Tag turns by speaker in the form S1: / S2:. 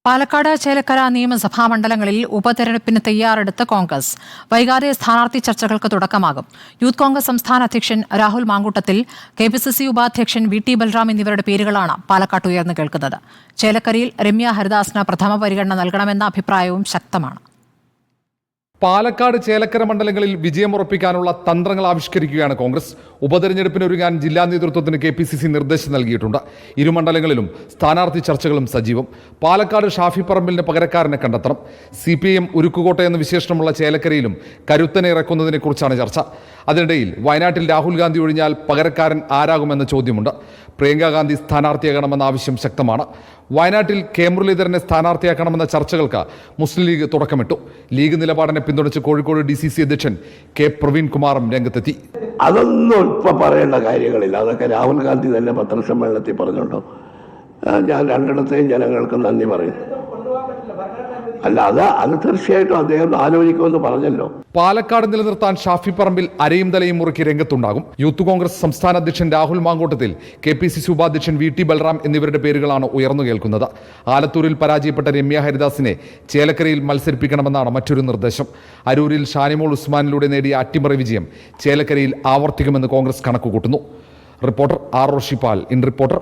S1: പാലക്കാട്, ചേലക്കര നിയമസഭാ മണ്ഡലങ്ങളിൽ ഉപതെരഞ്ഞെടുപ്പിന് തയ്യാറെടുത്ത കോൺഗ്രസ്. വൈകാതെ സ്ഥാനാർത്ഥി ചർച്ചകൾക്ക് തുടക്കമാകും. യൂത്ത് കോൺഗ്രസ് സംസ്ഥാന അധ്യക്ഷൻ രാഹുൽ മാങ്കൂട്ടത്തിൽ, KPCC ഉപാധ്യക്ഷൻ VT ബൽറാം എന്നിവരുടെ പേരുകളാണ് പാലക്കാട്ട് ഉയർന്നു കേൾക്കുന്നത്. ചേലക്കരയിൽ രമ്യ ഹരിദാസിന് പ്രഥമ പരിഗണന നൽകണമെന്ന അഭിപ്രായവും ശക്തമാണ്.
S2: പാലക്കാട്, ചേലക്കര മണ്ഡലങ്ങളിൽ വിജയമുറപ്പിക്കാനുള്ള തന്ത്രങ്ങൾ ആവിഷ്കരിക്കുകയാണ് കോൺഗ്രസ്. ഉപതെരഞ്ഞെടുപ്പിനൊരുങ്ങാൻ ജില്ലാ നേതൃത്വത്തിന് KPCC നിർദ്ദേശം നൽകിയിട്ടുണ്ട്. ഇരു മണ്ഡലങ്ങളിലും സ്ഥാനാർത്ഥി ചർച്ചകളും സജീവം. പാലക്കാട് ഷാഫി പറമ്പിലിന് പകരക്കാരനെ കണ്ടെത്തണം. CPIM ഉരുക്കുകോട്ട എന്ന വിശേഷണമുള്ള ചേലക്കരയിലും കരുത്തനെ ഇറക്കുന്നതിനെക്കുറിച്ചാണ് ചർച്ച. അതിനിടയിൽ വയനാട്ടിൽ രാഹുൽ ഗാന്ധി ഒഴിഞ്ഞാൽ പകരക്കാരൻ ആരാകുമെന്ന ചോദ്യമുണ്ട്. പ്രിയങ്ക ഗാന്ധി സ്ഥാനാർത്ഥിയാകണമെന്ന ആവശ്യം ശക്തമാണ്. വയനാട്ടിൽ K മുരളീധരനെ സ്ഥാനാർത്ഥിയാക്കണമെന്ന ചർച്ചകൾക്ക് മുസ്ലിം ലീഗ് തുടക്കമിട്ടു. ലീഗ് നിലപാടിനെ പിന്തുണച്ച് കോഴിക്കോട് DCC അധ്യക്ഷൻ K പ്രവീൺ കുമാറും രംഗത്തെത്തി.
S3: അതൊന്നും ഇപ്പൊ പറയേണ്ട കാര്യങ്ങളില്ല. അതൊക്കെ രാഹുൽ ഗാന്ധി തന്നെ പത്രസമ്മേളനത്തിൽ പറഞ്ഞുണ്ടോ. ഞാൻ രണ്ടിടത്തെയും ജനങ്ങൾക്ക് നന്ദി പറയുന്നു. അല്ല, അത് തീർച്ചയായിട്ടും അദ്ദേഹം ആലോചിക്കുമെന്ന് പറഞ്ഞല്ലോ.
S2: പാലക്കാട് നിലനിർത്താൻ ഷാഫി പറമ്പിൽ അരയും തലയും മുറുക്കി രംഗത്തുണ്ടാകും. യൂത്ത് കോൺഗ്രസ് സംസ്ഥാന അധ്യക്ഷൻ രാഹുൽ മാങ്കൂട്ടത്തിൽ, KPCC ഉപാധ്യക്ഷൻ VT ബൽറാം എന്നിവരുടെ പേരുകളാണ് ഉയർന്നു കേൾക്കുന്നത്. ആലത്തൂരിൽ പരാജയപ്പെട്ട രമ്യ ഹരിദാസിനെ ചേലക്കരയിൽ മത്സരിപ്പിക്കണമെന്നാണ് മറ്റൊരു നിർദ്ദേശം. അരൂരിൽ ഷാനിമോൾ ഉസ്മാനിലൂടെ നേടിയ അട്ടിമറി വിജയം ചേലക്കരയിൽ ആവർത്തിക്കുമെന്ന് കോൺഗ്രസ് കണക്കുകൂട്ടുന്നു. Reporter R. Roshipal, in reporter.